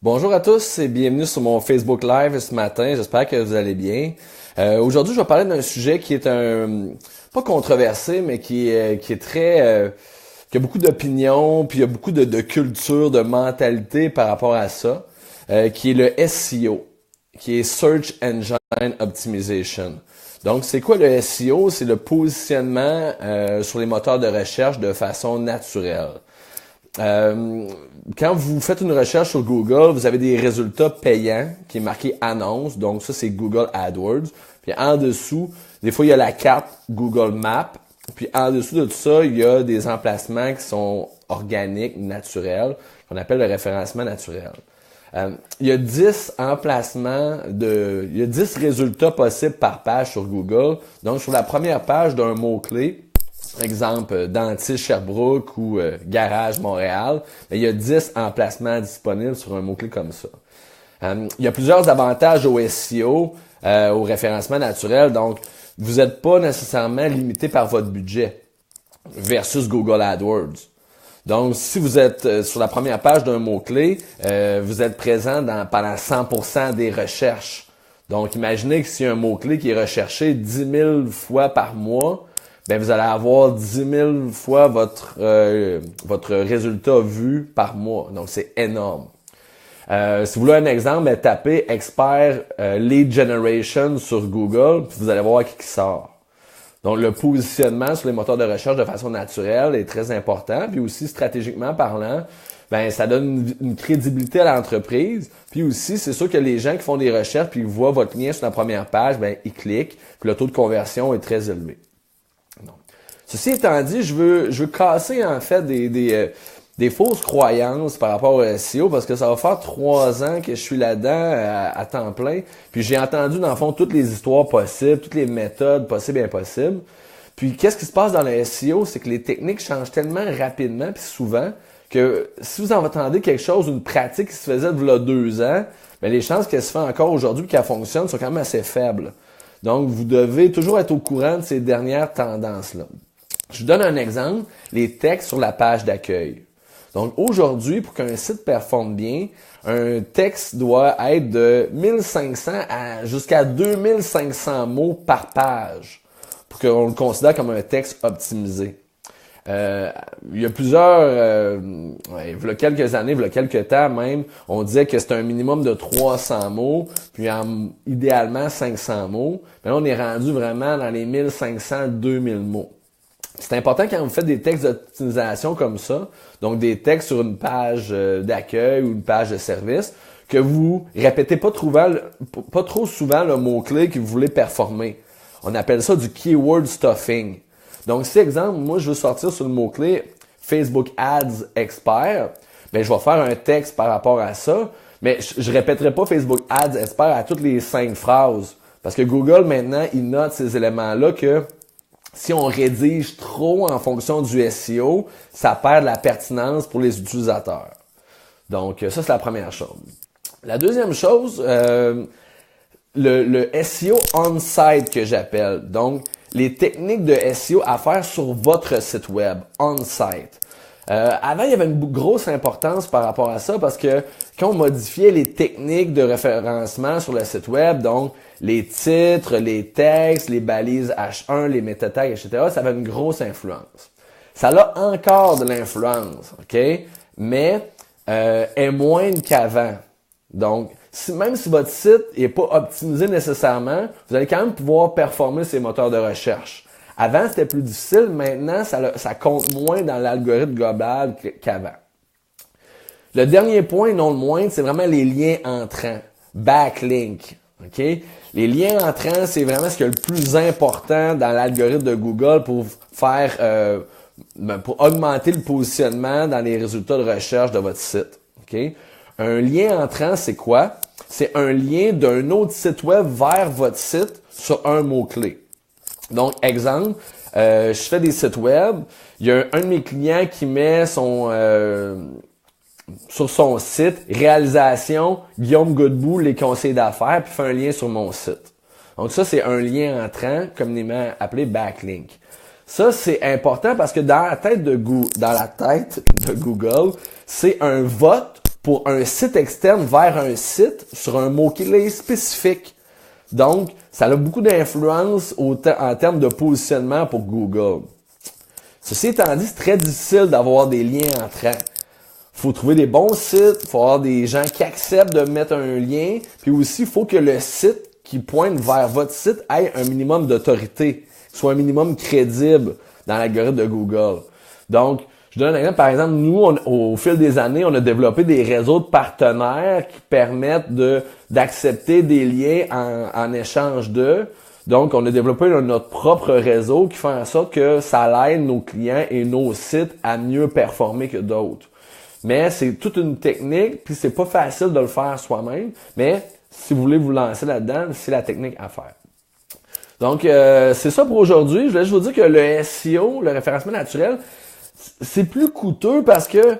Bonjour à tous et bienvenue sur mon Facebook Live ce matin. J'espère que vous allez bien. Aujourd'hui, je vais parler d'un sujet qui est pas controversé, mais qui est très qui a beaucoup d'opinions, puis il y a beaucoup de culture, de mentalité par rapport à ça, qui est le SEO, qui est Search Engine Optimization. Donc, c'est quoi le SEO? C'est le positionnement sur les moteurs de recherche de façon naturelle. Quand vous faites une recherche sur Google, vous avez des résultats payants qui est marqué annonce. Donc ça, c'est Google AdWords. Puis en dessous, des fois, il y a la carte Google Maps. Puis en dessous de tout ça, il y a des emplacements qui sont organiques, naturels, qu'on appelle le référencement naturel. Il y a 10 il y a 10 résultats possibles par page sur Google. Donc sur la première page d'un mot-clé, exemple, dentiste Sherbrooke ou garage Montréal, il y a 10 emplacements disponibles sur un mot-clé comme ça. Il y a plusieurs avantages au SEO, au référencement naturel, donc vous n'êtes pas nécessairement limité par votre budget versus Google AdWords. Donc, si vous êtes sur la première page d'un mot-clé, vous êtes présent pendant 100% des recherches. Donc, imaginez que si un mot-clé qui est recherché 10 000 fois par mois, ben vous allez avoir 10 000 fois votre résultat vu par mois. Donc, c'est énorme. Si vous voulez un exemple, ben, tapez Expert Lead Generation sur Google, puis vous allez voir qui sort. Donc, le positionnement sur les moteurs de recherche de façon naturelle est très important. Puis aussi, stratégiquement parlant, ben ça donne une crédibilité à l'entreprise. Puis aussi, c'est sûr que les gens qui font des recherches puis ils voient votre lien sur la première page, ben ils cliquent. Puis le taux de conversion est très élevé. Donc, ceci étant dit, je veux casser en fait des fausses croyances par rapport au SEO parce que ça va faire 3 ans que je suis là-dedans à temps plein. Puis j'ai entendu dans le fond toutes les histoires possibles, toutes les méthodes possibles et impossibles. Puis qu'est-ce qui se passe dans le SEO, c'est que les techniques changent tellement rapidement puis souvent que si vous entendez quelque chose, une pratique qui se faisait il y a 2 ans, bien, les chances qu'elle se fait encore aujourd'hui et qu'elle fonctionne sont quand même assez faibles. Donc vous devez toujours être au courant de ces dernières tendances-là. Je vous donne un exemple, les textes sur la page d'accueil. Donc aujourd'hui, pour qu'un site performe bien, un texte doit être de 1500 jusqu'à 2500 mots par page pour qu'on le considère comme un texte optimisé. Il y a plusieurs, il y a quelques années, il y a quelques temps même, on disait que c'était un minimum de 300 mots, puis idéalement 500 mots. Mais là, on est rendu vraiment dans les 1500-2000 mots. C'est important quand vous faites des textes d'optimisation comme ça, donc des textes sur une page d'accueil ou une page de service, que vous répétez pas trop souvent le mot-clé que vous voulez performer. On appelle ça du keyword stuffing. Donc, si exemple, moi je veux sortir sur le mot-clé Facebook Ads Expert, ben je vais faire un texte par rapport à ça, mais je répéterai pas Facebook Ads Expert à toutes les 5 phrases. Parce que Google maintenant, il note ces éléments-là que si on rédige trop en fonction du SEO, ça perd la pertinence pour les utilisateurs. Donc, ça, c'est la première chose. La deuxième chose, le SEO on-site que j'appelle. Donc, les techniques de SEO à faire sur votre site web, on-site. Avant, il y avait une grosse importance par rapport à ça parce que quand on modifiait les techniques de référencement sur le site web, donc les titres, les textes, les balises H1, les meta-tags, etc., ça avait une grosse influence. Ça a encore de l'influence, OK? Mais est moindre qu'avant. Donc, même si votre site n'est pas optimisé nécessairement, vous allez quand même pouvoir performer ces moteurs de recherche. Avant, c'était plus difficile. Maintenant, ça compte moins dans l'algorithme global qu'avant. Le dernier point, non le moindre, c'est vraiment les liens entrants. Backlink. OK? Les liens entrants, c'est vraiment ce qui est le plus important dans l'algorithme de Google pour pour augmenter le positionnement dans les résultats de recherche de votre site. OK? Un lien entrant, c'est quoi? C'est un lien d'un autre site web vers votre site sur un mot-clé. Donc, exemple, je fais des sites web, il y a un de mes clients qui met sur son site, réalisation, Guillaume Godbout, les conseils d'affaires, puis fait un lien sur mon site. Donc ça, c'est un lien entrant, communément appelé backlink. Ça, c'est important parce que dans la tête de Google, c'est un vote pour un site externe vers un site sur un mot-clé spécifique. Donc, ça a beaucoup d'influence en termes de positionnement pour Google. Ceci étant dit, c'est très difficile d'avoir des liens entrants. Faut trouver des bons sites, il faut avoir des gens qui acceptent de mettre un lien, puis aussi, il faut que le site qui pointe vers votre site ait un minimum d'autorité, soit un minimum crédible dans l'algorithme de Google. Donc, je donne un exemple. Par exemple, nous, au fil des années, on a développé des réseaux de partenaires qui permettent d'accepter des liens en échange d'eux. Donc, on a développé notre propre réseau qui fait en sorte que ça aide nos clients et nos sites à mieux performer que d'autres. Mais c'est toute une technique, puis c'est pas facile de le faire soi-même. Mais si vous voulez vous lancer là-dedans, c'est la technique à faire. Donc, c'est ça pour aujourd'hui. Je voulais juste vous dire que le SEO, le référencement naturel, c'est plus coûteux parce que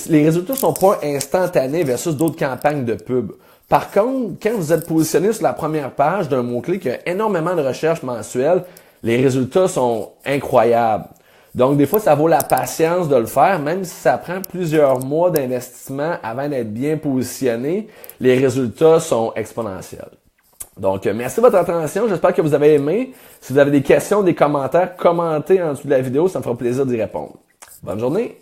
les résultats sont pas instantanés versus d'autres campagnes de pub. Par contre, quand vous êtes positionné sur la première page d'un mot-clé qui a énormément de recherches mensuelles, les résultats sont incroyables. Donc, des fois, ça vaut la patience de le faire, même si ça prend plusieurs mois d'investissement avant d'être bien positionné, les résultats sont exponentiels. Donc, merci de votre attention. J'espère que vous avez aimé. Si vous avez des questions, des commentaires, commentez en dessous de la vidéo. Ça me fera plaisir d'y répondre. Bonne journée!